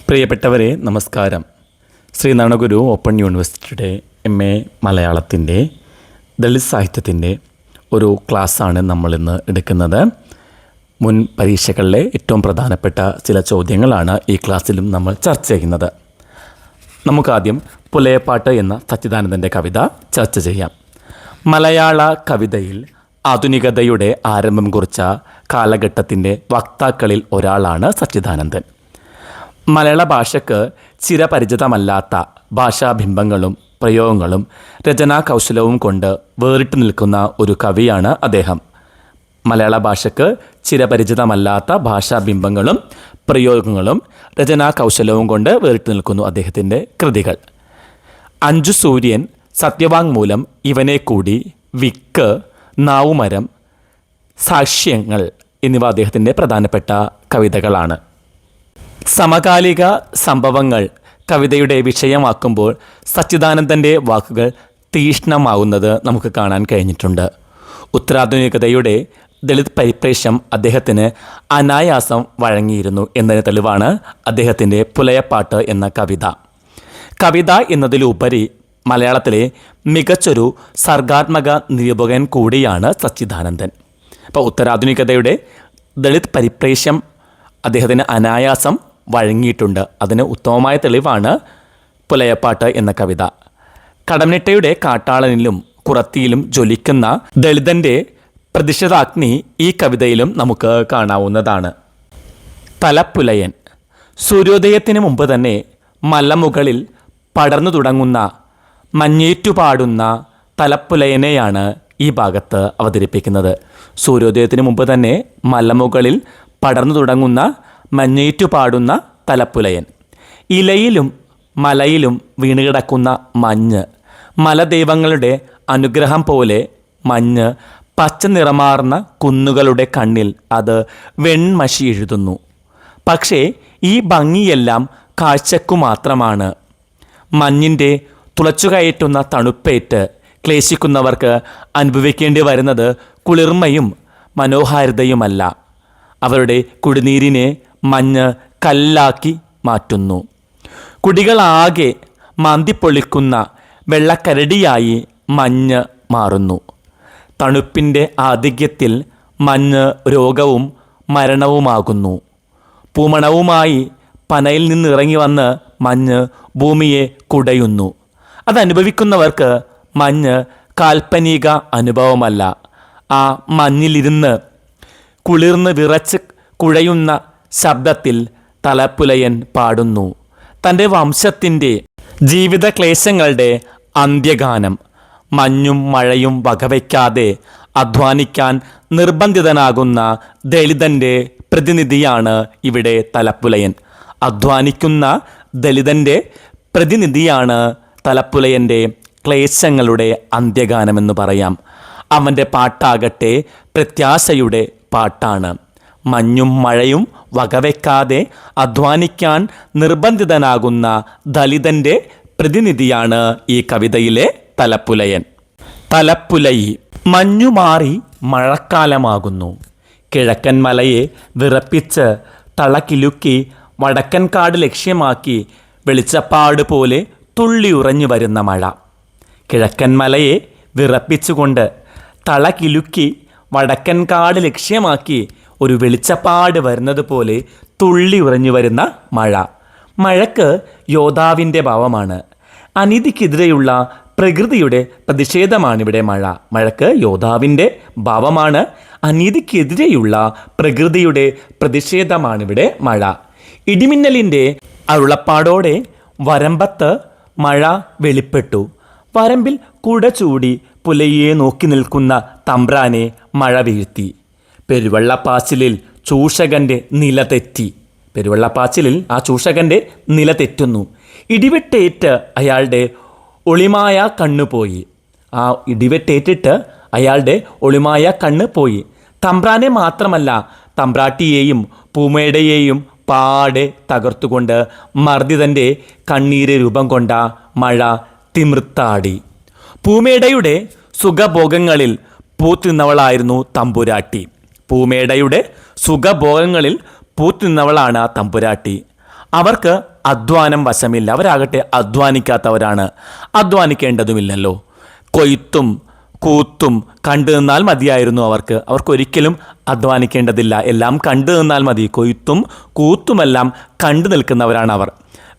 പ്രിയപ്പെട്ടവരെ നമസ്കാരം. ശ്രീനാരായണഗുരു ഓപ്പൺ യൂണിവേഴ്സിറ്റിയുടെ MA മലയാളത്തിൻ്റെ ദളിത് സാഹിത്യത്തിൻ്റെ ഒരു ക്ലാസ്സാണ് നമ്മളിന്ന് എടുക്കുന്നത്. മുൻ പരീക്ഷകളിലെ ഏറ്റവും പ്രധാനപ്പെട്ട ചില ചോദ്യങ്ങളാണ് ഈ ക്ലാസ്സിലും നമ്മൾ ചർച്ച ചെയ്യുന്നത്. നമുക്കാദ്യം പുലയപ്പാട്ട് എന്ന സച്ചിദാനന്ദൻ്റെ കവിത ചർച്ച ചെയ്യാം. മലയാള കവിതയിൽ ആധുനികതയുടെ ആരംഭം കുറിച്ച കാലഘട്ടത്തിൻ്റെ വക്താക്കളിൽ ഒരാളാണ് സച്ചിദാനന്ദൻ. മലയാള ഭാഷയ്ക്ക് ചിരപരിചിതമല്ലാത്ത ഭാഷാബിംബങ്ങളും പ്രയോഗങ്ങളും രചനാ കൗശലവും കൊണ്ട് വേറിട്ട് നിൽക്കുന്ന ഒരു കവിയാണ് അദ്ദേഹം. മലയാള ഭാഷയ്ക്ക് ചിരപരിചിതമല്ലാത്ത ഭാഷാബിംബങ്ങളും പ്രയോഗങ്ങളും രചനാ കൗശലവും കൊണ്ട് വേറിട്ട് നിൽക്കുന്നു അദ്ദേഹത്തിൻ്റെ കൃതികൾ. അഞ്ചു സൂര്യൻ, സത്യവാങ്മൂലം, ഇവനെ കൂടി, വിക്ക്, നാവുമരം, സാക്ഷ്യങ്ങൾ എന്നിവ അദ്ദേഹത്തിൻ്റെ പ്രധാനപ്പെട്ട കവിതകളാണ്. സമകാലിക സംഭവങ്ങൾ കവിതയുടെ വിഷയമാക്കുമ്പോൾ സച്ചിദാനന്ദൻ്റെ വാക്കുകൾ തീക്ഷ്ണമാവുന്നത് നമുക്ക് കാണാൻ കഴിഞ്ഞിട്ടുണ്ട്. ഉത്തരാധുനികതയുടെ ദളിത് പരിപ്രേക്ഷ്യം അദ്ദേഹത്തിന് അനായാസം വഴങ്ങിയിരുന്നു എന്നതിന് തെളിവാണ് അദ്ദേഹത്തിൻ്റെ പുലയപ്പാട്ട് എന്ന കവിത. കവിത എന്നതിലുപരി മലയാളത്തിലെ മികച്ചൊരു സർഗാത്മക നിരൂപകൻ കൂടിയാണ് സച്ചിദാനന്ദൻ. അപ്പോൾ ഉത്തരാധുനികതയുടെ ദളിത് പരിപ്രേക്ഷ്യം അദ്ദേഹത്തിന് അനായാസം വഴങ്ങിയിട്ടുണ്ട്. അതിന് ഉത്തമമായ തെളിവാണ് പുലയപ്പാട്ട് എന്ന കവിത. കടമ്മനിട്ടയുടെ കാട്ടാളനിലും കുറത്തിയിലും ജ്വലിക്കുന്ന ദളിതൻ്റെ പ്രതിഷേധാഗ്നി ഈ കവിതയിലും നമുക്ക് കാണാവുന്നതാണ്. തലപ്പുലയൻ. സൂര്യോദയത്തിന് മുമ്പ് തന്നെ മലമുകളിൽ പടർന്നു തുടങ്ങുന്ന മഞ്ഞേറ്റുപാടുന്ന തലപ്പുലയനെയാണ് ഈ ഭാഗത്ത് അവതരിപ്പിക്കുന്നത്. സൂര്യോദയത്തിന് മുമ്പ് തന്നെ മലമുകളിൽ പടർന്നു തുടങ്ങുന്ന മഞ്ഞേറ്റുപാടുന്ന തലപ്പുലയൻ. ഇലയിലും മലയിലും വീണുകിടക്കുന്ന മഞ്ഞ്, മലദൈവങ്ങളുടെ അനുഗ്രഹം പോലെ മഞ്ഞ് പച്ച നിറമാർന്ന കുന്നുകളുടെ കണ്ണിൽ അത് വെൺമഷി എഴുതുന്നു. പക്ഷേ ഈ ഭംഗിയെല്ലാം കാഴ്ചക്കു മാത്രമാണ്. മഞ്ഞിൻ്റെ തുളച്ചുകയറ്റുന്ന തണുപ്പേറ്റ് ക്ലേശിക്കുന്നവർക്ക് അനുഭവിക്കേണ്ടി വരുന്നത് കുളിർമയും മനോഹാരിതയുമല്ല. അവരുടെ കുടിനീരിനെ മഞ്ഞ് കല്ലാക്കി മാറ്റുന്നു. കുടികളാകെ മാന്തിപ്പൊളിക്കുന്ന വെള്ളക്കരടിയായി മഞ്ഞ് മാറുന്നു. തണുപ്പിൻ്റെ ആധിക്യത്തിൽ മഞ്ഞ് രോഗവും മരണവുമാകുന്നു. പൂമണവുമായി പനയിൽ നിന്നിറങ്ങി വന്ന് മഞ്ഞ് ഭൂമിയെ കുടയുന്നു. അതനുഭവിക്കുന്നവർക്ക് മഞ്ഞ് കാൽപ്പനിക അനുഭവമല്ല. ആ മഞ്ഞിലിരുന്ന് കുളിർന്ന് വിറച്ച് കുഴയുന്ന ശബ്ദത്തിൽ തലപ്പുലയൻ പാടുന്നു തൻ്റെ വംശത്തിൻ്റെ ജീവിതക്ലേശങ്ങളുടെ അന്ത്യഗാനം. മഞ്ഞും മഴയും വകവയ്ക്കാതെ അധ്വാനിക്കാൻ നിർബന്ധിതനാകുന്ന ദളിതൻ്റെ പ്രതിനിധിയാണ് ഇവിടെ തലപ്പുലയൻ. അധ്വാനിക്കുന്ന ദളിതൻ്റെ പ്രതിനിധിയാണ് തലപ്പുലയൻ്റെ ക്ലേശങ്ങളുടെ അന്ത്യഗാനമെന്ന് പറയാം. അവൻ്റെ പാട്ടാകട്ടെ പ്രത്യാശയുടെ പാട്ടാണ്. മഞ്ഞും മഴയും വകവയ്ക്കാതെ അധ്വാനിക്കാൻ നിർബന്ധിതനാകുന്ന ദളിതൻ്റെ പ്രതിനിധിയാണ് ഈ കവിതയിലെ തലപ്പുലയൻ. തലപ്പുലയി. മഞ്ഞുമാറി മഴക്കാലമാകുന്നു. കിഴക്കൻ മലയെ വിറപ്പിച്ച് തളകിലുക്കി വടക്കൻ കാട് ലക്ഷ്യമാക്കി വെളിച്ചപ്പാട് പോലെ തുള്ളി ഉറഞ്ഞു വരുന്ന മഴ. കിഴക്കൻ മലയെ വിറപ്പിച്ചുകൊണ്ട് തളകിലുക്കി വടക്കൻ കാട് ലക്ഷ്യമാക്കി ഒരു വെളിച്ചപ്പാട് വരുന്നത് പോലെ തുള്ളി ഉറഞ്ഞു വരുന്ന മഴ. മഴയ്ക്ക് യോദ്ധാവിൻ്റെ ഭാവമാണ്. അനീതിക്കെതിരെയുള്ള പ്രകൃതിയുടെ പ്രതിഷേധമാണിവിടെ മഴ. മഴയ്ക്ക് യോദ്ധാവിൻ്റെ ഭാവമാണ്. അനീതിക്കെതിരെയുള്ള പ്രകൃതിയുടെ പ്രതിഷേധമാണിവിടെ മഴ. ഇടിമിന്നലിൻ്റെ അരുളപ്പാടോടെ വരമ്പത്ത് മഴ വെളിപ്പെട്ടു. വരമ്പിൽ കുട ചൂടി പുലയെ നോക്കി നിൽക്കുന്ന തമ്പ്രാനെ മഴ വീഴ്ത്തി. പെരുവെള്ളപ്പാച്ചിലിൽ ചൂഷകൻ്റെ നില തെറ്റി. പെരുവെള്ളപ്പാച്ചിലിൽ ആ ചൂഷകൻ്റെ നില തെറ്റുന്നു. ഇടിവെട്ടേറ്റ് അയാളുടെ ഒളിമായ കണ്ണ് പോയി. ആ ഇടിവെട്ടേറ്റിട്ട് അയാളുടെ ഒളിമായ കണ്ണ് പോയി. തമ്പ്രാനെ മാത്രമല്ല തമ്പ്രാട്ടിയെയും പൂമേടയെയും പാടെ തകർത്തുകൊണ്ട് മർദ്ദിതൻ്റെ കണ്ണീര് രൂപം കൊണ്ട മഴ തിമിർത്താടി. പൂമേടയുടെ സുഖഭോഗങ്ങളിൽ പൂത്തിന്നവളായിരുന്നു തമ്പുരാട്ടി. പൂമേടയുടെ സുഖഭോഗങ്ങളിൽ പൂത്തിന്നവളാണ് തമ്പുരാട്ടി. അവർക്ക് അധ്വാനം വശമില്ല, അവരാകട്ടെ അധ്വാനിക്കാത്തവരാണ്. അധ്വാനിക്കേണ്ടതുമില്ലല്ലോ. കൊയ്ത്തും കൂത്തും കണ്ടു നിന്നാൽ മതിയായിരുന്നു അവർക്കൊരിക്കലും അധ്വാനിക്കേണ്ടതില്ല. എല്ലാം കണ്ടു നിന്നാൽ മതി. കൊയ്ത്തും കൂത്തുമെല്ലാം കണ്ടു നിൽക്കുന്നവരാണ് അവർ.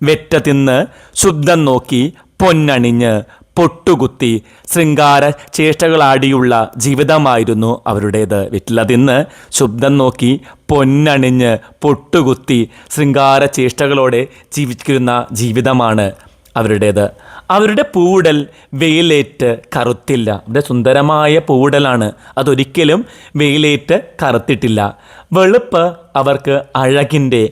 വെറ്റ തിന്ന് ശുദ്ധം നോക്കി പൊന്നണിഞ്ഞ് പൊട്ടുകുത്തി ശൃംഗാര ചേഷ്ടകളാടിയുള്ള ജീവിതമായിരുന്നു അവരുടേത്. വെറ്റില തിന്ന് ശുദ്ധം നോക്കി പൊന്നണിഞ്ഞ് പൊട്ടുകുത്തി ശൃംഗാര ചേഷ്ടകളോടെ ജീവിക്കുന്ന ജീവിതമാണ് അവരുടേത്. അവരുടെ പൂവുടൽ വെയിലേറ്റ് കറുത്തില്ല. അവരുടെ സുന്ദരമായ പൂവുടലാണ്, അതൊരിക്കലും വെയിലേറ്റ് കറുത്തിട്ടില്ല. വെളുപ്പ് അവർക്ക് അഴകിൻ്റെ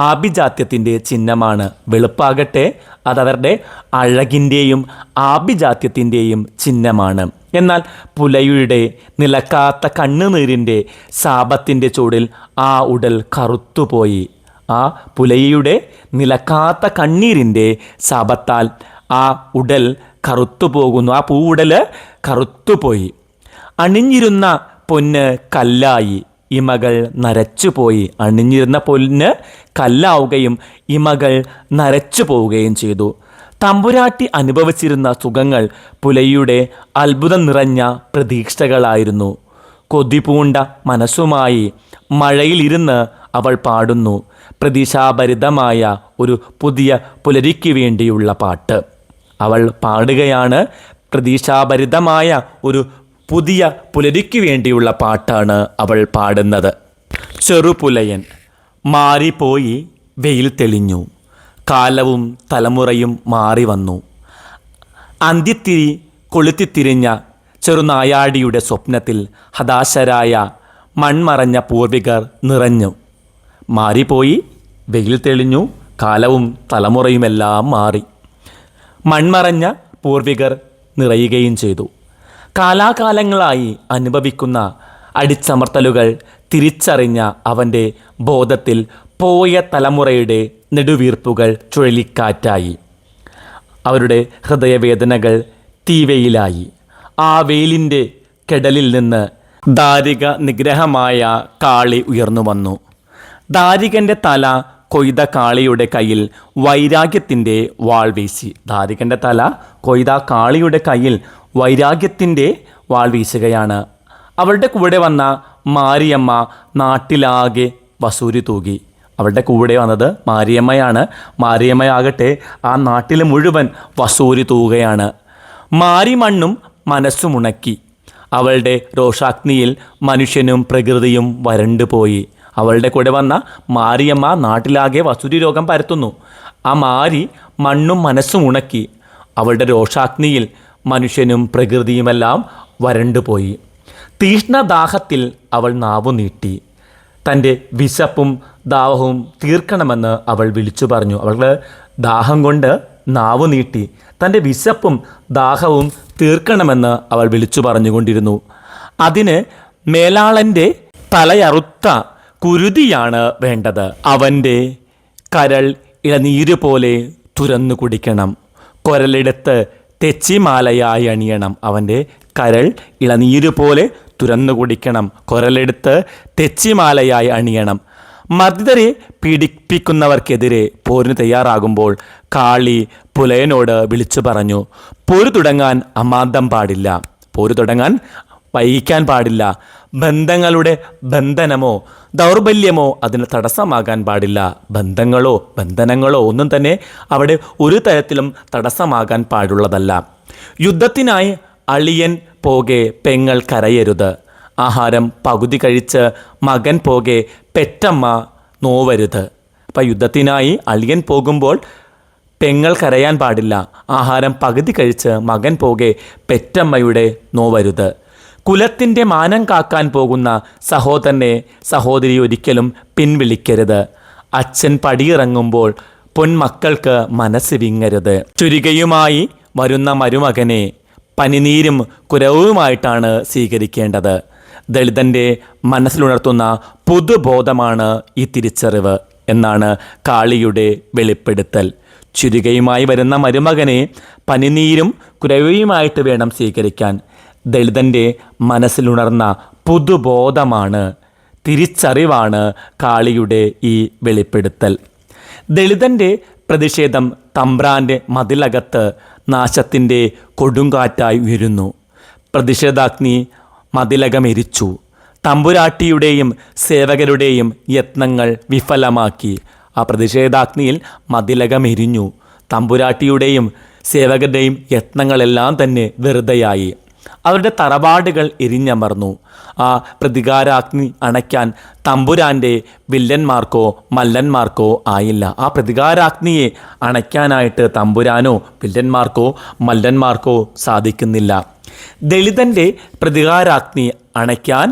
ആഭിജാത്യത്തിൻ്റെ ചിഹ്നമാണ്. വെളുപ്പാകട്ടെ അതവരുടെ അഴകിൻ്റെയും ആഭിജാത്യത്തിൻ്റെയും ചിഹ്നമാണ്. എന്നാൽ പുലയുടെ നിലക്കാത്ത കണ്ണുനീരിൻ്റെ ശാപത്തിൻ്റെ ചൂടിൽ ആ ഉടൽ കറുത്തുപോയി. ആ പുലയുടെ നിലക്കാത്ത കണ്ണീരിൻ്റെ ശാപത്താൽ ആ ഉടൽ കറുത്തുപോകുന്നു. ആ പൂവുടൽ കറുത്തുപോയി. അണിഞ്ഞിരുന്ന പൊന്ന് കല്ലായി ഇമകൾ നരച്ചുപോയി. അണിഞ്ഞിരുന്ന പൊന്ന് കല്ലാവുകയും ഇമകൾ നരച്ചു പോവുകയും ചെയ്തു. തമ്പുരാട്ടി അനുഭവിച്ചിരുന്ന സുഖങ്ങൾ പുലയുടെ അത്ഭുതം നിറഞ്ഞ പ്രതീക്ഷകളായിരുന്നു. കൊതിപൂണ്ട മനസ്സുമായി മഴയിലിരുന്ന് അവൾ പാടുന്നു പ്രതീക്ഷാഭരിതമായ ഒരു പുതിയ പുലരിക്ക് വേണ്ടിയുള്ള പാട്ട്. അവൾ പാടുകയാണ് പ്രതീക്ഷാഭരിതമായ ഒരു പുതിയ പുലരിക്ക് വേണ്ടിയുള്ള പാട്ടാണ് അവൾ പാടുന്നത്. ചെറുപുലയൻ മാറിപ്പോയി, വെയിൽ തെളിഞ്ഞു, കാലവും തലമുറയും മാറി വന്നു. അന്ത്യത്തിരി കൊളുത്തിത്തിരിഞ്ഞ ചെറുനായാടിയുടെ സ്വപ്നത്തിൽ ഹതാശരായ മൺമറഞ്ഞ പൂർവികർ നിറഞ്ഞു. മാറിപ്പോയി, വെയിൽ തെളിഞ്ഞു, കാലവും തലമുറയുമെല്ലാം മാറി. മൺമറഞ്ഞ പൂർവികർ നിറയുകയും ചെയ്തു. കാലാകാലങ്ങളായി അനുഭവിക്കുന്ന അടിച്ചമർത്തലുകൾ തിരിച്ചറിഞ്ഞ അവൻ്റെ ബോധത്തിൽ പോയ തലമുറയുടെ നെടുവീർപ്പുകൾ ചുഴലിക്കാറ്റായി. അവരുടെ ഹൃദയവേദനകൾ തീവെയിലായി. ആ വെയിലിൻ്റെ കെടലിൽ നിന്ന് ദാരിക നിഗ്രഹമായ കാളി ഉയർന്നു വന്നു. ദാരികൻ്റെ തല കൊയ്ത കാളിയുടെ കയ്യിൽ വൈരാഗ്യത്തിൻ്റെ വാൾ വീശി. ദാരികൻ്റെ തല കൊയ്ത കാളിയുടെ കയ്യിൽ വൈരാഗ്യത്തിൻ്റെ വാൾ വീശുകയാണ്. അവളുടെ കൂടെ വന്ന മാരിയമ്മ നാട്ടിലാകെ വസൂരി തൂകി. അവളുടെ കൂടെ വന്നത് മാരിയമ്മയാണ്. മാരിയമ്മയാകട്ടെ ആ നാട്ടിൽ മുഴുവൻ വസൂരി തൂകുകയാണ്. മാരിമണ്ണും മനസ്സുമുണക്കി. അവളുടെ രോഷാഗ്നിയിൽ മനുഷ്യനും പ്രകൃതിയും വരണ്ടുപോയി. അവളുടെ കൂടെ വന്ന മാരിയമ്മ നാട്ടിലാകെ വസൂരി രോഗം പരത്തുന്നു. ആ മാരി മണ്ണും മനസ്സും ഉണക്കി. അവളുടെ രോഷാഗ്നിയിൽ മനുഷ്യനും പ്രകൃതിയുമെല്ലാം വരണ്ടുപോയി. തീഷ്ണദാഹത്തിൽ അവൾ നാവു നീട്ടി. തൻ്റെ വിശപ്പും ദാഹവും തീർക്കണമെന്ന് അവൾ വിളിച്ചു പറഞ്ഞു. അവൾക്ക് ദാഹം കൊണ്ട് നാവു നീട്ടി. തൻ്റെ വിശപ്പും ദാഹവും തീർക്കണമെന്ന് അവൾ വിളിച്ചു പറഞ്ഞുകൊണ്ടിരുന്നു. അതിന് മേലാളൻ്റെ തലയറുത്ത കുരുതിയാണ് വേണ്ടത്. അവൻ്റെ കരൾ ഇളനീര് പോലെ തുറന്നു കുടിക്കണം. കൊരലെടുത്ത് തെച്ചിമാലയായി അണിയണം. അവൻ്റെ കരൾ ഇളനീര് പോലെ തുറന്നു കുടിക്കണം. കൊരലെടുത്ത് തെച്ചിമാലയായി അണിയണം. മർദ്ദിതരെ പീഡിപ്പിക്കുന്നവർക്കെതിരെ പോരിന് തയ്യാറാകുമ്പോൾ കാളി പുലയനോട് വിളിച്ചു പറഞ്ഞു, പോര് തുടങ്ങാൻ അമാന്തം പാടില്ല. പോര് തുടങ്ങാൻ വൈകിക്കാൻ പാടില്ല. ബന്ധങ്ങളുടെ ബന്ധനമോ ദൗർബല്യമോ അതിന് തടസ്സമാകാൻ പാടില്ല. ബന്ധനങ്ങളോ ഒന്നും തന്നെ അവിടെ ഒരു തരത്തിലും തടസ്സമാകാൻ പാടുള്ളതല്ല. യുദ്ധത്തിനായി അളിയൻ പോകെ പെങ്ങൾ കരയരുത്. ആഹാരം പകുതി കഴിച്ച് മകൻ പോകെ പെറ്റമ്മ നോവരുത്. അപ്പം യുദ്ധത്തിനായി അളിയൻ പോകുമ്പോൾ പെങ്ങൾ കരയാൻ പാടില്ല. ആഹാരം പകുതി കഴിച്ച് മകൻ പോകെ പെറ്റമ്മയുടെ നോവരുത്. കുലത്തിൻ്റെ മാനം കാക്കാൻ പോകുന്ന സഹോദരി ഒരിക്കലും പിൻവിളിക്കരുത്. അച്ഛൻ പടിയിറങ്ങുമ്പോൾ പൊന്മക്കൾക്ക് മനസ്സ് വിങ്ങരുത്. ചുരികയുമായി വരുന്ന മരുമകനെ പനിനീരും കുരവുമായിട്ടാണ് സ്വീകരിക്കേണ്ടത്. ദളിതൻ്റെ മനസ്സിലുണർത്തുന്ന പുതുബോധമാണ് ഈ തിരിച്ചറിവ് എന്നാണ് കാളിയുടെ വെളിപ്പെടുത്തൽ. ചുരികയുമായി വരുന്ന മരുമകനെ പനിനീരും കുരവുമായിട്ട് വേണം സ്വീകരിക്കാൻ. ദളിതൻ്റെ മനസ്സിലുണർന്ന പുതുബോധമാണ്, തിരിച്ചറിവാണ് കാളിയുടെ ഈ വെളിപ്പെടുത്തൽ. ദളിതൻ്റെ പ്രതിഷേധം തമ്പ്രാൻ്റെ മതിലകത്ത് നാശത്തിൻ്റെ കൊടുങ്കാറ്റായി ഉയരുന്നു. പ്രതിഷേധാഗ്നി മതിലകമെരിച്ചു. തമ്പുരാട്ടിയുടെയും സേവകരുടെയും യത്നങ്ങൾ വിഫലമാക്കി. ആ പ്രതിഷേധാഗ്നിയിൽ മതിലകമെരിഞ്ഞു. തമ്പുരാട്ടിയുടെയും സേവകരുടെയും യത്നങ്ങളെല്ലാം തന്നെ വെറുതെയായി. അവരുടെ തറവാടുകൾ എരിഞ്ഞമർന്നു. ആ പ്രതികാരാഗ്നി അണയ്ക്കാൻ തമ്പുരാൻ്റെ വില്ലന്മാർക്കോ മല്ലന്മാർക്കോ ആയില്ല. ആ പ്രതികാരാഗ്നിയെ അണയ്ക്കാനായിട്ട് തമ്പുരാനോ വില്ലന്മാർക്കോ മല്ലന്മാർക്കോ സാധിക്കുന്നില്ല. ദളിതൻ്റെ പ്രതികാരാഗ്നി അണയ്ക്കാൻ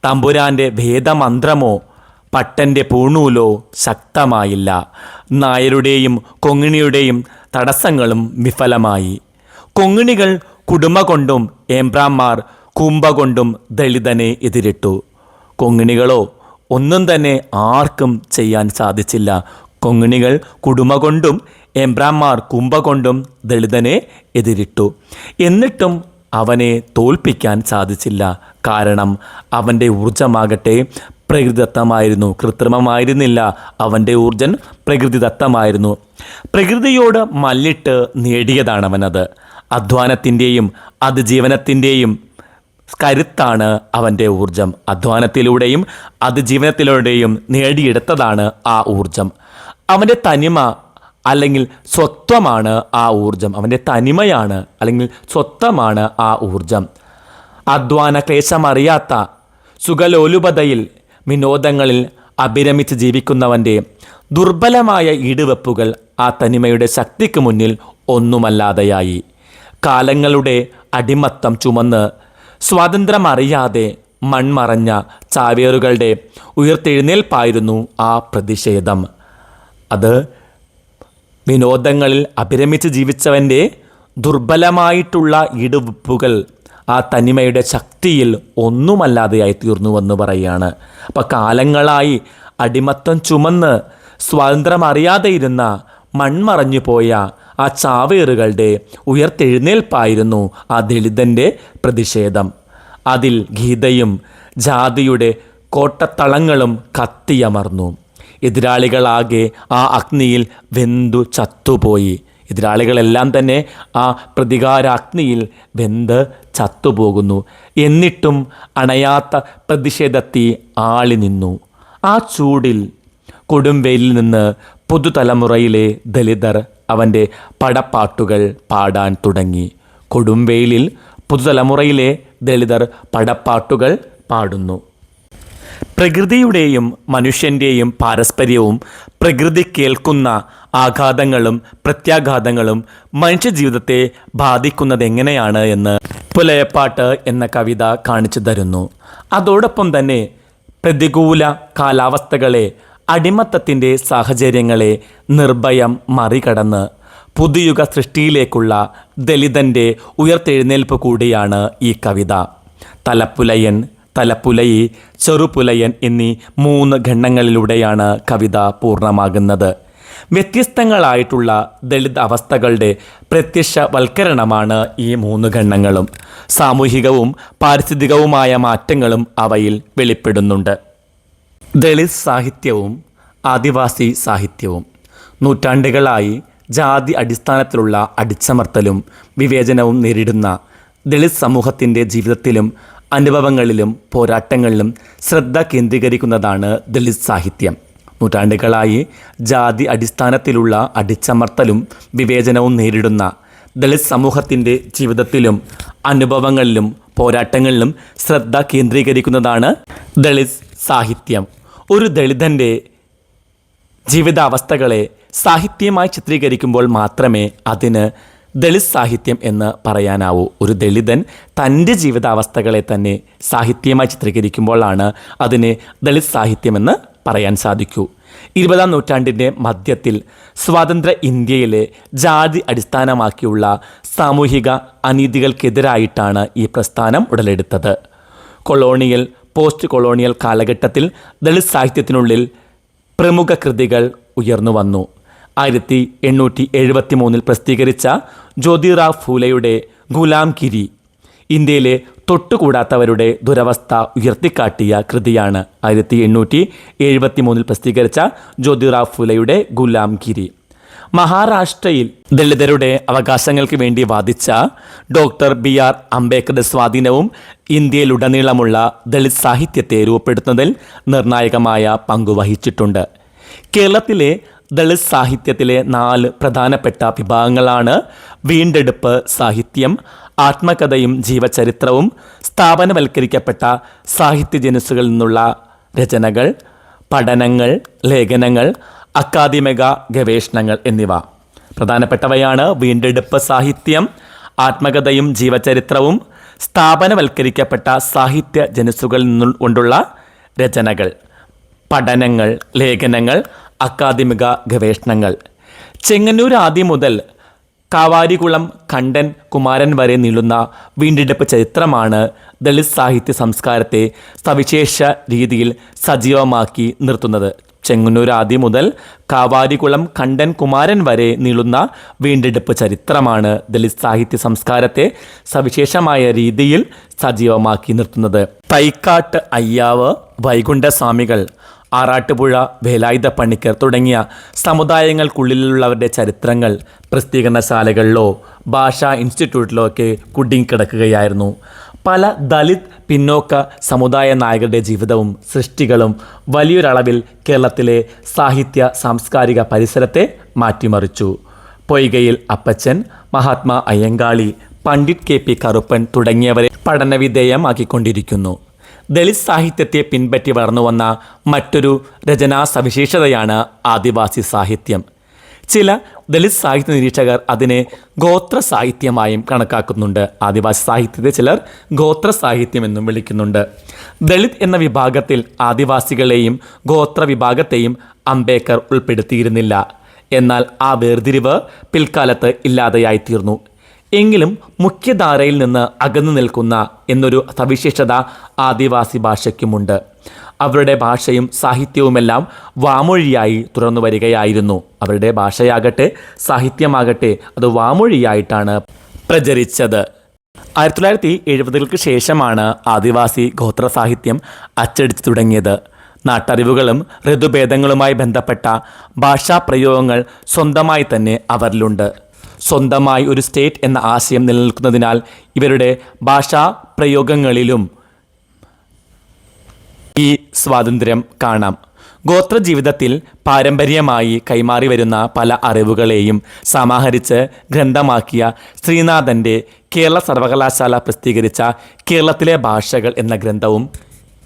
തമ്പുരാൻ്റെ ഭേദമന്ത്രമോ പട്ടൻ്റെ പൂണൂലോ ശക്തമായില്ല. നായരുടെയും കൊങ്ങിണിയുടെയും തടസ്സങ്ങളും വിഫലമായി. കൊങ്ങിണികൾ കുടുമ കൊണ്ടും ഏമ്പ്രാന്മാർ കുംഭ കൊണ്ടും ദളിതനെ എതിരിട്ടു. കൊങ്ങിണികളോ ഒന്നും തന്നെ ആർക്കും ചെയ്യാൻ സാധിച്ചില്ല. കൊങ്ങിണികൾ കുടുമ കൊണ്ടും ഏമ്പ്രാന്മാർ കുംഭ കൊണ്ടും ദളിതനെ എതിരിട്ടു. എന്നിട്ടും അവനെ തോൽപ്പിക്കാൻ സാധിച്ചില്ല. കാരണം അവൻ്റെ ഊർജമാകട്ടെ പ്രകൃതിദത്തമായിരുന്നു, കൃത്രിമമായിരുന്നില്ല. അവൻ്റെ ഊർജൻ പ്രകൃതിദത്തമായിരുന്നു. പ്രകൃതിയോട് മല്ലിട്ട് നേടിയതാണവനത്. അധ്വാനത്തിൻ്റെയും അതിജീവനത്തിൻ്റെയും കരുത്താണ് അവൻ്റെ ഊർജം. അധ്വാനത്തിലൂടെയും അതിജീവനത്തിലൂടെയും നേടിയെടുത്തതാണ് ആ ഊർജം. അവൻ്റെ തനിമ അല്ലെങ്കിൽ സ്വത്വമാണ് ആ ഊർജം. അവൻ്റെ തനിമയാണ് അല്ലെങ്കിൽ സ്വത്വമാണ് ആ ഊർജം. അധ്വാന ക്ലേശമറിയാത്ത സുഖലോലുപതയിൽ വിനോദങ്ങളിൽ അഭിരമിച്ച് ജീവിക്കുന്നവൻ്റെ ദുർബലമായ ഈടുവെപ്പുകൾ ആ തനിമയുടെ ശക്തിക്ക് മുന്നിൽ ഒന്നുമല്ലാതെയായി. കാലങ്ങളുടെ അടിമത്തം ചുമന്ന് സ്വാതന്ത്ര്യമറിയാതെ മൺമറഞ്ഞ ചാവേറുകളുടെ ഉയർത്തെഴുന്നേൽപ്പായിരുന്നു ആ പ്രതിഷേധം. അത് വിനോദങ്ങളിൽ അഭിരമിച്ച് ജീവിച്ചവൻ്റെ ദുർബലമായിട്ടുള്ള ഈടുവെപ്പുകൾ ആ തനിമയുടെ ശക്തിയിൽ ഒന്നുമല്ലാതെയായി തീർന്നുവെന്ന് പറയുകയാണ്. അപ്പം കാലങ്ങളായി അടിമത്തം ചുമന്ന് സ്വാതന്ത്ര്യമറിയാതെ ഇരുന്ന മൺമറഞ്ഞു പോയ ആ ചാവേറുകളുടെ ഉയർത്തെഴുന്നേൽപ്പായിരുന്നു ആ ദളിതൻ്റെ പ്രതിഷേധം. അതിൽ ഗീതയും ജാതിയുടെ കോട്ടത്തളങ്ങളും കത്തിയമർന്നു. എതിരാളികളാകെ ആ അഗ്നിയിൽ വെന്തു ചത്തുപോയി. എതിരാളികളെല്ലാം തന്നെ ആ പ്രതികാരാഗ്നിയിൽ വെന്ത് ചത്തുപോകുന്നു. എന്നിട്ടും അണയാത്ത പ്രതിഷേധത്തി ആളി നിന്നു. ആ ചൂടിൽ കൊടുംവെയിലിൽ നിന്ന് പുതുതലമുറയിലെ ദളിതർ അവൻ്റെ പടപ്പാട്ടുകൾ പാടാൻ തുടങ്ങി. കൊടുംവെയിലിൽ പുതുതലമുറയിലെ ദളിതർ പടപ്പാട്ടുകൾ പാടുന്നു. പ്രകൃതിയുടെയും മനുഷ്യൻ്റെയും പാരസ്പര്യവും പ്രകൃതി കേൾക്കുന്ന ആഘാതങ്ങളും പ്രത്യാഘാതങ്ങളും മനുഷ്യജീവിതത്തെ ബാധിക്കുന്നതെങ്ങനെയാണ് എന്ന് പുലയപ്പാട്ട് എന്ന കവിത കാണിച്ചു തരുന്നു. അതോടൊപ്പം തന്നെ പ്രതികൂല കാലാവസ്ഥകളെ, അടിമത്തത്തിൻ്റെ സാഹചര്യങ്ങളെ നിർഭയം മറികടന്ന് പുതുയുഗ സൃഷ്ടിയിലേക്കുള്ള ദളിതൻ്റെ ഉയർത്തെഴുന്നേൽപ്പ് കൂടിയാണ് ഈ കവിത. തലപ്പുലയൻ, തലപ്പുലയി, ചെറുപുലയൻ എന്നീ 3 ഖണ്ഡങ്ങളിലൂടെയാണ് കവിത പൂർണ്ണമാകുന്നത്. വ്യത്യസ്തങ്ങളായിട്ടുള്ള ദളിത് അവസ്ഥകളുടെ പ്രത്യക്ഷവൽക്കരണമാണ് ഈ 3 ഖണ്ഡങ്ങളും. സാമൂഹികവും പാരിസ്ഥിതികവുമായ മാറ്റങ്ങളും അവയിൽ വെളിപ്പെടുന്നുണ്ട്. ദളിത് സാഹിത്യവും ആദിവാസി സാഹിത്യവും നൂറ്റാണ്ടുകളായി ജാതി അടിസ്ഥാനത്തിലുള്ള അടിച്ചമർത്തലും വിവേചനവും നേരിടുന്ന ദളിത് സമൂഹത്തിൻ്റെ ജീവിതത്തിലും അനുഭവങ്ങളിലും പോരാട്ടങ്ങളിലും ശ്രദ്ധ കേന്ദ്രീകരിക്കുന്നതാണ് ദളിത് സാഹിത്യം. നൂറ്റാണ്ടുകളായി ജാതി അടിസ്ഥാനത്തിലുള്ള അടിച്ചമർത്തലും വിവേചനവും നേരിടുന്ന ദളിത് സമൂഹത്തിൻ്റെ ജീവിതത്തിലും അനുഭവങ്ങളിലും പോരാട്ടങ്ങളിലും ശ്രദ്ധ കേന്ദ്രീകരിക്കുന്നതാണ് ദളിത് സാഹിത്യം. ഒരു ദളിതൻ്റെ ജീവിതാവസ്ഥകളെ സാഹിത്യമായി ചിത്രീകരിക്കുമ്പോൾ മാത്രമേ അതിന് ദളിത് സാഹിത്യം എന്ന് പറയാനാവൂ. ഒരു ദളിതൻ തൻ്റെ ജീവിതാവസ്ഥകളെ തന്നെ സാഹിത്യമായി ചിത്രീകരിക്കുമ്പോഴാണ് അതിന് ദളിത് സാഹിത്യമെന്ന് പറയാൻ സാധിക്കൂ. 20-ാം നൂറ്റാണ്ടിൻ്റെ മധ്യത്തിൽ സ്വതന്ത്ര ഇന്ത്യയിലെ ജാതി അടിസ്ഥാനമാക്കിയുള്ള സാമൂഹിക അനീതികൾക്കെതിരായിട്ടാണ് ഈ പ്രസ്ഥാനം ഉടലെടുത്തത്. കൊളോണിയൽ, പോസ്റ്റ് കൊളോണിയൽ കാലഘട്ടത്തിൽ ദളിത് സാഹിത്യത്തിനുള്ളിൽ പ്രമുഖ കൃതികൾ ഉയർന്നു വന്നു. 1873 പ്രസിദ്ധീകരിച്ച ജ്യോതിറാവ് ഫൂലെയുടെ ഗുലാം ഗിരി, ഇന്ത്യയിലെ തൊട്ടുകൂടാത്തവരുടെ ദുരവസ്ഥ ഉയർത്തിക്കാട്ടിയ കൃതിയാണ് 1873 പ്രസിദ്ധീകരിച്ച ജ്യോതിറാവ് ഫുലെയുടെ ഗുലാംഗിരി. മഹാരാഷ്ട്രയിൽ ദളിതരുടെ അവകാശങ്ങൾക്ക് വേണ്ടി വാദിച്ച ഡോക്ടർ BR അംബേദ്കറുടെ സ്വാധീനവും ഇന്ത്യയിലുടനീളമുള്ള ദളിത് സാഹിത്യത്തെ രൂപപ്പെടുത്തുന്നതിൽ നിർണായകമായ പങ്കുവഹിച്ചിട്ടുണ്ട്. കേരളത്തിലെ ദളിത് സാഹിത്യത്തിലെ 4 പ്രധാനപ്പെട്ട വിഭാഗങ്ങളാണ് വീണ്ടെടുപ്പ് സാഹിത്യം, ആത്മകഥയും ജീവചരിത്രവും, സ്ഥാപനവൽക്കരിക്കപ്പെട്ട സാഹിത്യജനുസുകളിൽ നിന്നുള്ള രചനകൾ, പഠനങ്ങൾ, ലേഖനങ്ങൾ, അക്കാദമിക ഗവേഷണങ്ങൾ എന്നിവ. പ്രധാനപ്പെട്ടവയാണ് വീണ്ടെടുപ്പ് സാഹിത്യം, ആത്മകഥയും ജീവചരിത്രവും, സ്ഥാപനവൽക്കരിക്കപ്പെട്ട സാഹിത്യ ജനുസുകളിൽ നിന്നുകൊണ്ടുള്ള രചനകൾ, പഠനങ്ങൾ, ലേഖനങ്ങൾ, അക്കാദമിക ഗവേഷണങ്ങൾ. ചെങ്ങന്നൂർ ആദ്യം മുതൽ കാവാരികുളം കണ്ടൻ കുമാരൻ വരെ നീളുന്ന വീണ്ടെടുപ്പ് ചരിത്രമാണ് ദളിത് സാഹിത്യ സംസ്കാരത്തെ സവിശേഷ രീതിയിൽ സജീവമാക്കി നിർത്തുന്നത്. ചെങ്ങന്നൂർ ആദ്യം മുതൽ കാവാരികുളം കണ്ടൻ കുമാരൻ വരെ നീളുന്ന വീണ്ടെടുപ്പ് ചരിത്രമാണ് ദളിത് സാഹിത്യ സംസ്കാരത്തെ സവിശേഷമായ രീതിയിൽ സജീവമാക്കി നിർത്തുന്നത്. തൈക്കാട്ട് അയ്യാവ്, വൈകുണ്ഠസ്വാമികൾ, ആറാട്ടുപുഴ വേലായുധ പണിക്കർ തുടങ്ങിയ സമുദായങ്ങൾക്കുള്ളിലുള്ളവരുടെ ചരിത്രങ്ങൾ പ്രസിദ്ധീകരണശാലകളിലോ ഭാഷാ ഇൻസ്റ്റിറ്റ്യൂട്ടിലോ ഒക്കെ കുടുങ്ങിക്കിടക്കുകയായിരുന്നു. പല ദളിത് പിന്നോക്ക സമുദായ നായകരുടെ ജീവിതവും സൃഷ്ടികളും വലിയൊരളവിൽ കേരളത്തിലെ സാഹിത്യ സാംസ്കാരിക പരിസരത്തെ മാറ്റിമറിച്ചു. പൊയ്കയിൽ അപ്പച്ചൻ, മഹാത്മാ അയ്യങ്കാളി, പണ്ഡിറ്റ് KP കറുപ്പൻ തുടങ്ങിയവരെ പഠനവിധേയമാക്കിക്കൊണ്ടിരിക്കുന്നു. ദളിത് സാഹിത്യത്തെ പിൻപറ്റി വളർന്നു വന്ന മറ്റൊരു രചനാ സവിശേഷതയാണ് ആദിവാസി സാഹിത്യം. ചില ദളിത് സാഹിത്യ നിരീക്ഷകർ അതിനെ ഗോത്ര സാഹിത്യമായും കണക്കാക്കുന്നുണ്ട്. ആദിവാസി സാഹിത്യത്തെ ചിലർ ഗോത്ര സാഹിത്യം എന്നും വിളിക്കുന്നുണ്ട്. ദളിത് എന്ന വിഭാഗത്തിൽ ആദിവാസികളെയും ഗോത്ര വിഭാഗത്തെയും അംബേദ്കർ ഉൾപ്പെടുത്തിയിരുന്നില്ല. എന്നാൽ ആ വേർതിരിവ് പിൽക്കാലത്ത് ഇല്ലാതെയായിത്തീർന്നു. എങ്കിലും മുഖ്യധാരയിൽ നിന്ന് അകന്നു നിൽക്കുന്ന എന്നൊരു സവിശേഷത ആദിവാസി ഭാഷയ്ക്കുമുണ്ട്. അവരുടെ ഭാഷയും സാഹിത്യവുമെല്ലാം വാമൊഴിയായി തുടർന്നു വരികയായിരുന്നു. അവരുടെ ഭാഷയാകട്ടെ സാഹിത്യമാകട്ടെ അത് വാമൊഴിയായിട്ടാണ് പ്രചരിച്ചത്. 1970-കൾക്ക് ശേഷമാണ് ആദിവാസി ഗോത്ര സാഹിത്യം അച്ചടിച്ചു തുടങ്ങിയത്. നാട്ടറിവുകളും ഋതുഭേദങ്ങളുമായി ബന്ധപ്പെട്ട ഭാഷാപ്രയോഗങ്ങൾ സ്വന്തമായി തന്നെ അവരിലുണ്ട്. സ്വന്തമായി ഒരു സ്റ്റേറ്റ് എന്ന ആശയം നിലനിൽക്കുന്നതിനാൽ ഇവരുടെ ഭാഷാ പ്രയോഗങ്ങളിലും ഈ സ്വാതന്ത്ര്യം കാണാം. ഗോത്രജീവിതത്തിൽ പാരമ്പര്യമായി കൈമാറി വരുന്ന പല അറിവുകളെയും സമാഹരിച്ച് ഗ്രന്ഥമാക്കിയ ശ്രീനാഥൻ്റെ കേരള സർവകലാശാല പ്രസിദ്ധീകരിച്ച കേരളത്തിലെ ഭാഷകൾ എന്ന ഗ്രന്ഥവും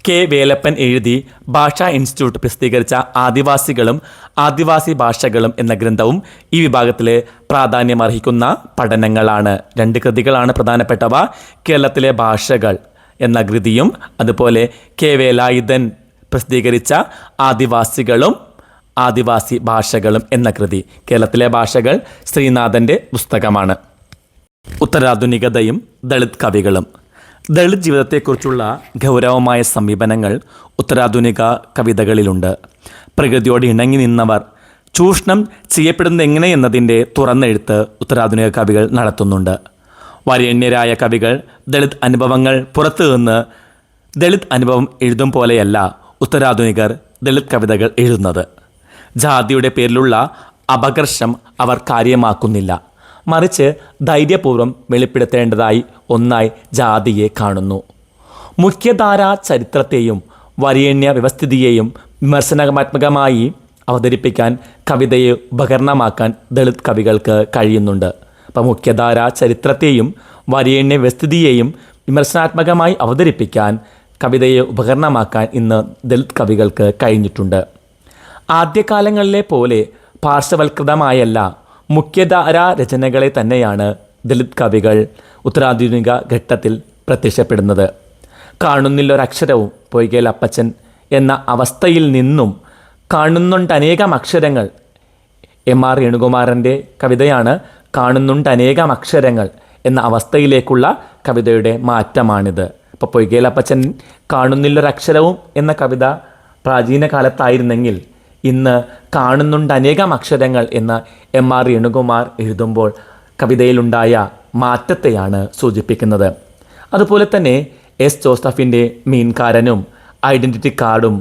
K. വേലപ്പൻ എഴുതി ഭാഷാ ഇൻസ്റ്റിറ്റ്യൂട്ട് പ്രസിദ്ധീകരിച്ച ആദിവാസികളും ആദിവാസി ഭാഷകളും എന്ന ഗ്രന്ഥവും ഈ വിഭാഗത്തിലെ പ്രാധാന്യമർഹിക്കുന്ന പഠനങ്ങളാണ്. 2 കൃതികളാണ് പ്രധാനപ്പെട്ടവ. കേരളത്തിലെ ഭാഷകൾ എന്ന കൃതിയും അതുപോലെ K. വേലായുധൻ പ്രസിദ്ധീകരിച്ച ആദിവാസികളും ആദിവാസി ഭാഷകളും എന്ന കൃതി. കേരളത്തിലെ ഭാഷകൾ ശ്രീനാഥൻ്റെ പുസ്തകമാണ്. ഉത്തരാധുനികതയും ദളിത് കവികളും. ദളിത് ജീവിതത്തെക്കുറിച്ചുള്ള ഗൗരവമായ സമീപനങ്ങൾ ഉത്തരാധുനിക കവിതകളിലുണ്ട്. പ്രകൃതിയോട് ഇണങ്ങി നിന്നവർ ചൂഷണം ചെയ്യപ്പെടുന്നത് എങ്ങനെയെന്നതിൻ്റെ തുറന്നെഴുത്ത് ഉത്തരാധുനിക കവികൾ നടത്തുന്നുണ്ട്. വരേണ്യരായ കവികൾ ദളിത് അനുഭവങ്ങൾ പുറത്തു നിന്ന് ദളിത് അനുഭവം എഴുതും പോലെയല്ല ഉത്തരാധുനികർ ദളിത് കവിതകൾ എഴുതുന്നത്. ജാതിയുടെ പേരിലുള്ള അപകർഷം അവർ കാര്യമാക്കുന്നില്ല. മറിച്ച് ധൈര്യപൂർവ്വം വെളിപ്പെടുത്തേണ്ടതായി ഒന്നായി ജാതിയെ കാണുന്നു. മുഖ്യധാരാ ചരിത്രത്തെയും വരേണ്യ വ്യവസ്ഥിതിയെയും വിമർശനാത്മകമായി അവതരിപ്പിക്കാൻ കവിതയെ ഉപകരണമാക്കാൻ ദളിത് കവികൾക്ക് കഴിയുന്നുണ്ട്. അപ്പം മുഖ്യധാരാ ചരിത്രത്തെയും വരേണ്യ വ്യവസ്ഥിതിയെയും വിമർശനാത്മകമായി അവതരിപ്പിക്കാൻ കവിതയെ ഉപകരണമാക്കാൻ ഇന്ന് ദളിത് കവികൾക്ക് കഴിഞ്ഞിട്ടുണ്ട്. ആദ്യകാലങ്ങളിലെ പോലെ പാർശ്വവൽകൃതമായല്ല മുഖ്യധാരാ രചനകളെ തന്നെയാണ് ദളിത് കവികൾ ഉത്തരാധുനിക ഘട്ടത്തിൽ പ്രത്യക്ഷപ്പെടുന്നത്. കാണുന്നില്ലൊരക്ഷരവും പൊയ്കയിൽ അപ്പച്ചൻ എന്ന അവസ്ഥയിൽ നിന്നും കാണുന്നുണ്ടനേകം അക്ഷരങ്ങൾ. MR വേണുകുമാരൻ്റെ കവിതയാണ് കാണുന്നുണ്ടനേകം അക്ഷരങ്ങൾ എന്ന അവസ്ഥയിലേക്കുള്ള കവിതയുടെ മാറ്റമാണിത്. അപ്പോൾ പൊയ്കയിൽ അപ്പച്ചൻ കാണുന്നില്ലൊരക്ഷരവും എന്ന കവിത പ്രാചീന കാലത്തായിരുന്നെങ്കിൽ ഇന്ന് കാണുന്നുണ്ട് അനേകം അക്ഷരങ്ങൾ എന്ന MR വേണുകുമാർ എഴുതുമ്പോൾ കവിതയിലുണ്ടായ മാറ്റത്തെയാണ് സൂചിപ്പിക്കുന്നത്. അതുപോലെ തന്നെ എസ് ജോസഫിൻ്റെ മീൻകാരനും, ഐഡൻറ്റിറ്റി കാർഡും,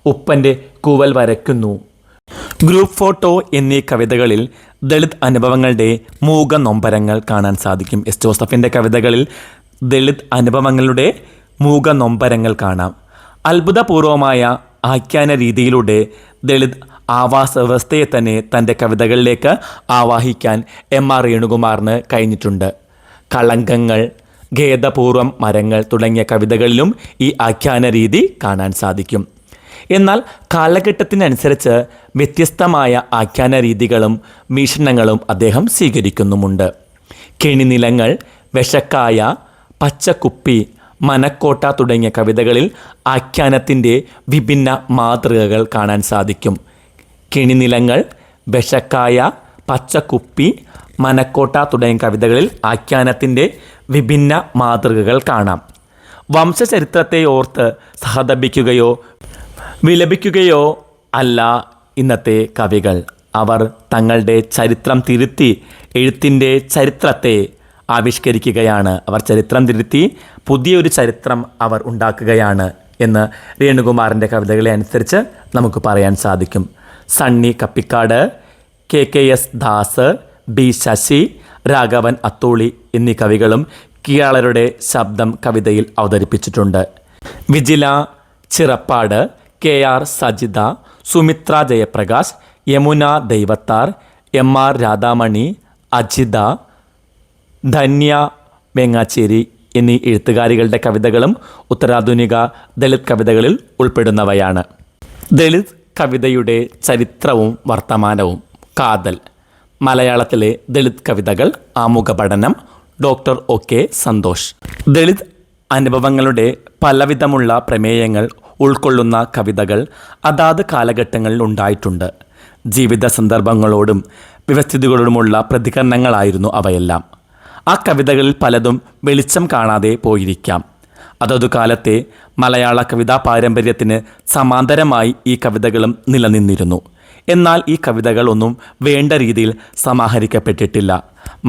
ഉപ്പൻ്റെ കൂവൽ വരയ്ക്കുന്നു, ഗ്രൂപ്പ് ഫോട്ടോ എന്നീ കവിതകളിൽ ദളിത് അനുഭവങ്ങളുടെ മൂക നൊമ്പരങ്ങൾ കാണാൻ സാധിക്കും. എസ് ജോസഫിൻ്റെ കവിതകളിൽ ദളിത് അനുഭവങ്ങളുടെ മൂക നൊമ്പരങ്ങൾ കാണാം. അത്ഭുതപൂർവമായ ആഖ്യാന രീതിയിലൂടെ ദളിത് ആവാസ വ്യവസ്ഥയെ തന്നെ തൻ്റെ കവിതകളിലേക്ക് ആവാഹിക്കാൻ എം.ആർ. രേണുകുമാറിന് കഴിഞ്ഞിട്ടുണ്ട്. കളങ്കങ്ങൾ, ഖേദപൂർവം മരങ്ങൾ തുടങ്ങിയ കവിതകളിലും ഈ ആഖ്യാന രീതി കാണാൻ സാധിക്കും. എന്നാൽ കാലഘട്ടത്തിനനുസരിച്ച് വ്യത്യസ്തമായ ആഖ്യാന രീതികളും വീക്ഷണങ്ങളും അദ്ദേഹം സ്വീകരിക്കുന്നുമുണ്ട്. കെണിനിലങ്ങൾ, വിഷക്കായ, പച്ചക്കുപ്പി, മനക്കോട്ട തുടങ്ങിയ കവിതകളിൽ ആഖ്യാനത്തിൻ്റെ വിഭിന്ന മാതൃകകൾ കാണാൻ സാധിക്കും. കെണിനിലങ്ങൾ, വിഷക്കായ, പച്ചക്കുപ്പി, മനക്കോട്ട തുടങ്ങിയ കവിതകളിൽ ആഖ്യാനത്തിൻ്റെ വിഭിന്ന മാതൃകകൾ കാണാം. വംശചരിത്രത്തെ ഓർത്ത് സഹതപിക്കുകയോ വിലപിക്കുകയോ അല്ല ഇന്നത്തെ കവികൾ. അവർ തങ്ങളുടെ ചരിത്രം തിരുത്തി എഴുത്തിൻ്റെ ചരിത്രത്തെ ആവിഷ്കരിക്കുകയാണ്. അവർ ചരിത്രം തിരുത്തി പുതിയൊരു ചരിത്രം അവർ ഉണ്ടാക്കുകയാണ് എന്ന് രേണുകുമാറിൻ്റെ കവിതകളെ അനുസരിച്ച് നമുക്ക് പറയാൻ സാധിക്കും. സണ്ണി കപ്പിക്കാട്, കെ.എസ്. ദാസ്, ബി. ശശി, രാഘവൻ അത്തോളി എന്നീ കവികളും കീഴാളരുടെ ശബ്ദം കവിതയിൽ അവതരിപ്പിച്ചിട്ടുണ്ട്. വിജില ചിറപ്പാട്, കെ.ആർ. സജിത, സുമിത്ര ജയപ്രകാശ്, യമുന ദൈവത്താർ, എം.ആർ. രാധാമണി, അജിത, ധന്യ വെങ്ങാച്ചേരി എന്നീ എഴുത്തുകാരികളുടെ കവിതകളും ഉത്തരാധുനിക ദളിത് കവിതകളിൽ ഉൾപ്പെടുന്നവയാണ്. ദളിത് കവിതയുടെ ചരിത്രവും വർത്തമാനവും. കാതൽ. മലയാളത്തിലെ ദളിത് കവിതകൾ. ആമുഖ പഠനം. ഡോക്ടർ ഒ.കെ. സന്തോഷ്. ദളിത് അനുഭവങ്ങളുടെ പലവിധമുള്ള പ്രമേയങ്ങൾ ഉൾക്കൊള്ളുന്ന കവിതകൾ അതാത് കാലഘട്ടങ്ങളിൽ ഉണ്ടായിട്ടുണ്ട്. ജീവിത സന്ദർഭങ്ങളോടും വ്യവസ്ഥിതികളോടുമുള്ള പ്രതികരണങ്ങളായിരുന്നു അവയെല്ലാം. ആ കവിതകളിൽ പലതും വെളിച്ചം കാണാതെ പോയിരിക്കാം. അതതു കാലത്തെ മലയാള കവിതാ പാരമ്പര്യത്തിന് സമാന്തരമായി ഈ കവിതകളും നിലനിന്നിരുന്നു. എന്നാൽ ഈ കവിതകളൊന്നും വേണ്ട രീതിയിൽ സമാഹരിക്കപ്പെട്ടിട്ടില്ല.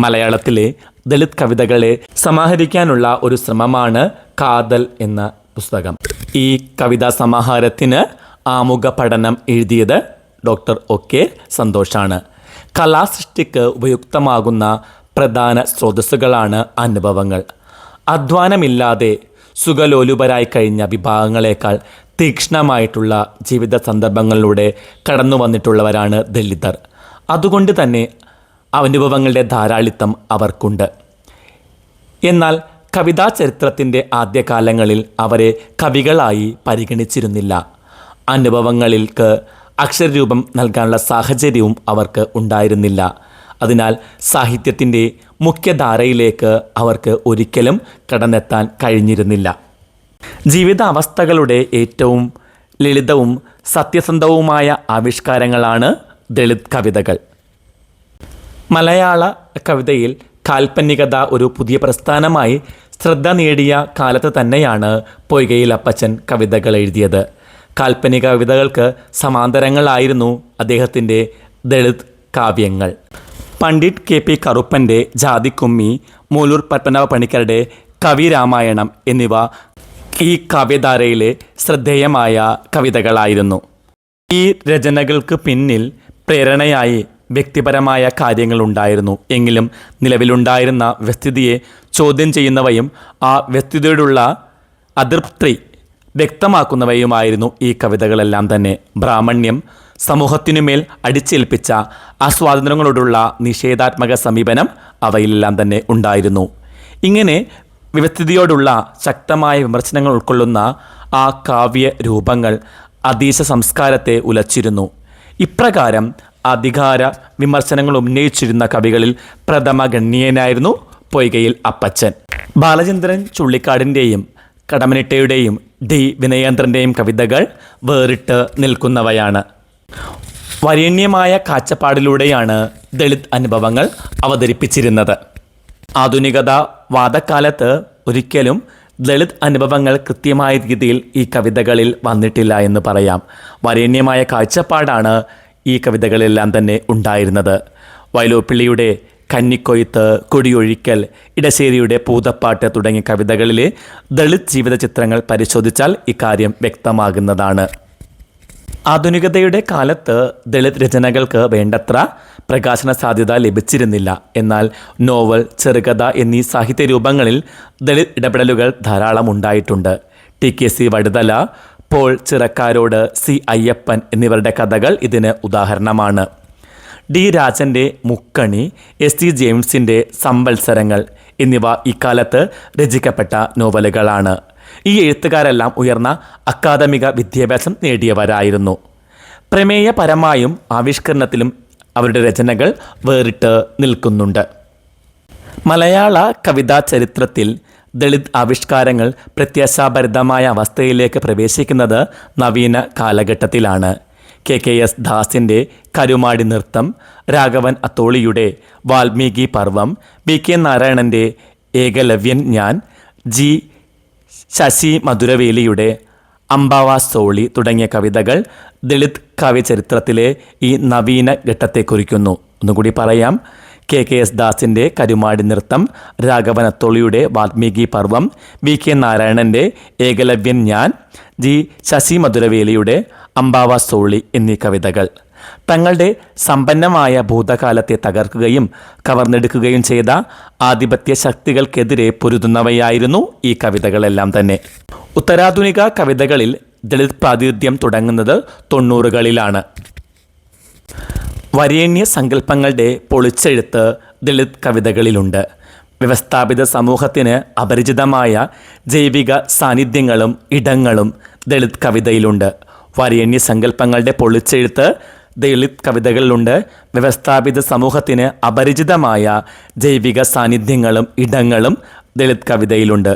മലയാളത്തിലെ ദളിത് കവിതകളെ സമാഹരിക്കാനുള്ള ഒരു ശ്രമമാണ് കാതൽ എന്ന പുസ്തകം. ഈ കവിതാ സമാഹാരത്തിന് ആമുഖ പഠനം എഴുതിയത് ഡോക്ടർ ഒ.കെ. സന്തോഷാണ്. കലാസൃഷ്ടിക്ക് ഉപയുക്തമാകുന്ന പ്രധാന സ്രോതസ്സുകളാണ് അനുഭവങ്ങൾ. അധ്വാനമില്ലാതെ സുഖലോലുപരായി കഴിഞ്ഞ വിഭാഗങ്ങളെക്കാൾ തീക്ഷ്ണമായിട്ടുള്ള ജീവിത സന്ദർഭങ്ങളിലൂടെ കടന്നു വന്നിട്ടുള്ളവരാണ് ദളിതർ. അതുകൊണ്ട് തന്നെ അനുഭവങ്ങളുടെ ധാരാളിത്തം അവർക്കുണ്ട്. എന്നാൽ കവിതാ ചരിത്രത്തിൻ്റെ ആദ്യകാലങ്ങളിൽ അവരെ കവികളായി പരിഗണിച്ചിരുന്നില്ല. അനുഭവങ്ങൾക്ക് അക്ഷരരൂപം നൽകാനുള്ള സാഹചര്യവും അവർക്ക് ഉണ്ടായിരുന്നില്ല. അതിനാൽ സാഹിത്യത്തിൻ്റെ മുഖ്യധാരയിലേക്ക് അവർക്ക് ഒരിക്കലും കടന്നെത്താൻ കഴിഞ്ഞിരുന്നില്ല. ജീവിതാവസ്ഥകളുടെ ഏറ്റവും ലളിതവും സത്യസന്ധവുമായ ആവിഷ്കാരങ്ങളാണ് ദളിത് കവിതകൾ. മലയാള കവിതയിൽ കാൽപ്പനികത ഒരു പുതിയ പ്രസ്ഥാനമായി ശ്രദ്ധ നേടിയ കാലത്ത് തന്നെയാണ് പൊയ്കയിൽ അപ്പച്ചൻ കവിതകൾ എഴുതിയത്. കാൽപ്പനിക കവിതകൾക്ക് സമാന്തരങ്ങളായിരുന്നു അദ്ദേഹത്തിൻ്റെ ദളിത് കാവ്യങ്ങൾ. പണ്ഡിറ്റ് കെ.പി. കറുപ്പൻ്റെ ജാതിക്കുമ്മി, മൂലൂർ പത്മനാഭ പണിക്കരുടെ കവിരാമായണം എന്നിവ ഈ കാവ്യധാരയിലെ ശ്രദ്ധേയമായ കവിതകളായിരുന്നു. ഈ രചനകൾക്ക് പിന്നിൽ പ്രേരണയായി വ്യക്തിപരമായ കാര്യങ്ങളുണ്ടായിരുന്നു. എങ്കിലും നിലവിലുണ്ടായിരുന്ന വ്യവസ്ഥിതിയെ ചോദ്യം ചെയ്യുന്നവയും ആ വ്യവസ്ഥിതിയോടുള്ള അതൃപ്തി വ്യക്തമാക്കുന്നവയുമായിരുന്നു ഈ കവിതകളെല്ലാം തന്നെ. ബ്രാഹ്മണ്യം സമൂഹത്തിനുമേൽ അടിച്ചേൽപ്പിച്ച അസ്വാതന്ത്ര്യങ്ങളോടുള്ള നിഷേധാത്മക സമീപനം അവയിലെല്ലാം തന്നെ ഉണ്ടായിരുന്നു. ഇങ്ങനെ വ്യവസ്ഥിതിയോടുള്ള ശക്തമായ വിമർശനങ്ങൾ ഉൾക്കൊള്ളുന്ന ആ കാവ്യ രൂപങ്ങൾ അതീശ സംസ്കാരത്തെ ഉലച്ചിരുന്നു. ഇപ്രകാരം അധികാര വിമർശനങ്ങൾ ഉന്നയിച്ചിരുന്ന കവികളിൽ പ്രഥമഗണ്യനായിരുന്നു പൊയ്കയിൽ അപ്പച്ചൻ. ബാലചന്ദ്രൻ ചുള്ളിക്കാടിൻ്റെയും കടമ്മനിട്ടയുടെയും ഡി. വിനയേന്ദ്രൻ്റെയും കവിതകൾ വേറിട്ട് നിൽക്കുന്നവയാണ്. വരേണ്യമായ കാഴ്ചപ്പാടിലൂടെയാണ് ദളിത് അനുഭവങ്ങൾ അവതരിപ്പിച്ചിരുന്നത്. ആധുനികത വാദക്കാലത്ത് ഒരിക്കലും ദളിത് അനുഭവങ്ങൾ കൃത്യമായ രീതിയിൽ ഈ കവിതകളിൽ വന്നിട്ടില്ല എന്ന് പറയാം. വരേണ്യമായ കാഴ്ചപ്പാടാണ് ഈ കവിതകളെല്ലാം തന്നെ ഉണ്ടായിരുന്നത്. വയലോപ്പിള്ളിയുടെ കന്നിക്കൊയ്ത്ത്, കൊടിയൊഴിക്കൽ, ഇടശ്ശേരിയുടെ പൂതപ്പാട്ട് തുടങ്ങിയ കവിതകളിലെ ദളിത് ജീവിത ചിത്രങ്ങൾ പരിശോധിച്ചാൽ ഇക്കാര്യം വ്യക്തമാകുന്നതാണ്. ആധുനികതയുടെ കാലത്ത് ദളിത് രചനകൾക്ക് വേണ്ടത്ര പ്രകാശന സാധ്യത ലഭിച്ചിരുന്നില്ല. എന്നാൽ നോവൽ, ചെറുകഥ എന്നീ സാഹിത്യരൂപങ്ങളിൽ ദളിത് ഇടപെടലുകൾ ധാരാളം ഉണ്ടായിട്ടുണ്ട്. TKC Vaduthala, Paul Chirakkarode, C. അയ്യപ്പൻ എന്നിവരുടെ കഥകൾ ഇതിന് ഉദാഹരണമാണ്. D. രാജൻ്റെ മുക്കണി, S. T. ജെയിംസിൻ്റെ സംവത്സരങ്ങൾ എന്നിവ ഇക്കാലത്ത് രചിക്കപ്പെട്ട നോവലുകളാണ്. ഈ എഴുത്തുകാരെല്ലാം ഉയർന്ന അക്കാദമിക വിദ്യാഭ്യാസം നേടിയവരായിരുന്നു. പ്രമേയപരമായും ആവിഷ്കരണത്തിലും അവരുടെ രചനകൾ വേറിട്ട് നിൽക്കുന്നുണ്ട്. മലയാള കവിതാ ചരിത്രത്തിൽ ദളിത് ആവിഷ്കാരങ്ങൾ പ്രത്യാശാഭരിതമായ അവസ്ഥയിലേക്ക് പ്രവേശിക്കുന്നത് നവീന കാലഘട്ടത്തിലാണ്. KKS ദാസിൻ്റെ കരുമാടി നൃത്തം, രാഘവൻ അത്തോളിയുടെ വാൽമീകി പർവം, BK നാരായണൻ്റെ ഏകലവ്യൻ ഞാൻ, G. ശശി മധുരവേലിയുടെ അംബാവാസോളി തുടങ്ങിയ കവിതകൾ ദളിത് കാവ്യചരിത്രത്തിലെ ഈ നവീന ഘട്ടത്തെ കുറിക്കുന്നു. ഒന്നുകൂടി പറയാം. KKS ദാസിൻ്റെ കരുമാടി നൃത്തം, രാഘവൻ അത്തോളിയുടെ വാൽമീകി പർവം, BK നാരായണൻ്റെ ഏകലവ്യൻ ഞാൻ, G. ശശി മധുരവേലിയുടെ അംബാവാസോളി എന്നീ കവിതകൾ തങ്ങളുടെ സമ്പന്നമായ ഭൂതകാലത്തെ തകർക്കുകയും കവർന്നെടുക്കുകയും ചെയ്ത ആധിപത്യ ശക്തികൾക്കെതിരെ പൊരുതുന്നവയായിരുന്നു ഈ കവിതകളെല്ലാം തന്നെ. ഉത്തരാധുനിക കവിതകളിൽ ദളിത് പ്രാതിനിധ്യം തുടങ്ങുന്നത് 90കളിലാണ്. വരേണ്യ സങ്കല്പങ്ങളുടെ പൊളിച്ചെഴുത്ത് ദളിത് കവിതകളിലുണ്ട്. വ്യവസ്ഥാപിത സമൂഹത്തിന് അപരിചിതമായ ജൈവിക സാന്നിധ്യങ്ങളും ഇടങ്ങളും ദളിത് കവിതയിലുണ്ട്. വരേണ്യ സങ്കല്പങ്ങളുടെ പൊളിച്ചെഴുത്ത് ദളിത് കവിതകളിലുണ്ട്. വ്യവസ്ഥാപിത സമൂഹത്തിന് അപരിചിതമായ ജൈവിക സാന്നിധ്യങ്ങളും ഇടങ്ങളും ദളിത് കവിതയിലുണ്ട്.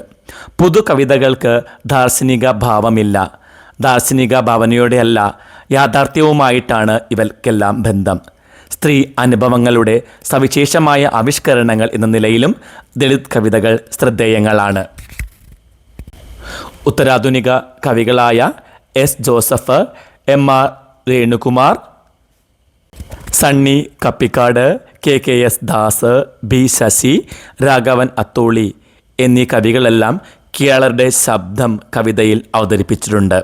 പുതുകവിതകൾക്ക് ദാർശനിക ഭാവമില്ല. ദാർശനിക ഭാവനയോടെയല്ല, യാഥാർത്ഥ്യവുമായിട്ടാണ് ഇവയ്ക്കെല്ലാം ബന്ധം. സ്ത്രീ അനുഭവങ്ങളുടെ സവിശേഷമായ ആവിഷ്കരണങ്ങൾ എന്ന നിലയിലും ദളിത് കവിതകൾ ശ്രദ്ധേയങ്ങളാണ്. ഉത്തരാധുനിക കവികളായ S. Joseph, MR. Renukumar, Sunny Kappikkad, KKS Das, B. Sasi, Raghavan Atholi എന്നീ കവികളെല്ലാം കേരളരുടെ ശബ്ദം കവിതയിൽ അവതരിപ്പിച്ചിട്ടുണ്ട്.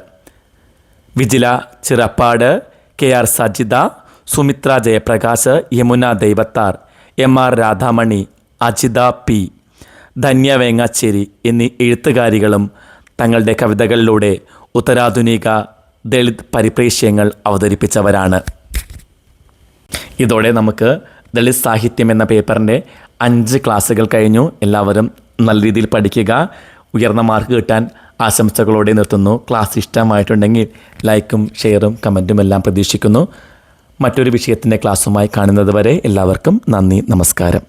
Vijila Chirappad, KR Sajitha, Sumitra Jayaprakash, Yamuna Daivathar, MR. Radhamani, Ajitha P. Dhanya വേങ്ങാച്ചേരി എന്നീ എഴുത്തുകാരികളും തങ്ങളുടെ കവിതകളിലൂടെ ഉത്തരാധുനിക ദളിത് പരിപ്രേക്ഷ്യങ്ങൾ അവതരിപ്പിച്ചവരാണ്. ഇതോടെ നമുക്ക് ദളിത് സാഹിത്യം എന്ന പേപ്പറിൻ്റെ 5 ക്ലാസ്സുകൾ കഴിഞ്ഞു. എല്ലാവരും നല്ല രീതിയിൽ പഠിക്കുക. ഉയർന്ന മാർക്ക് കിട്ടാൻ ആശംസകളോടെ നിർത്തുന്നു. ക്ലാസ് ഇഷ്ടമായിട്ടുണ്ടെങ്കിൽ ലൈക്കും ഷെയറും കമൻറ്റും എല്ലാം പ്രതീക്ഷിക്കുന്നു. മറ്റൊരു വിഷയത്തിൻ്റെ ക്ലാസ്സുമായി കാണുന്നത് വരെ എല്ലാവർക്കും നന്ദി, നമസ്കാരം.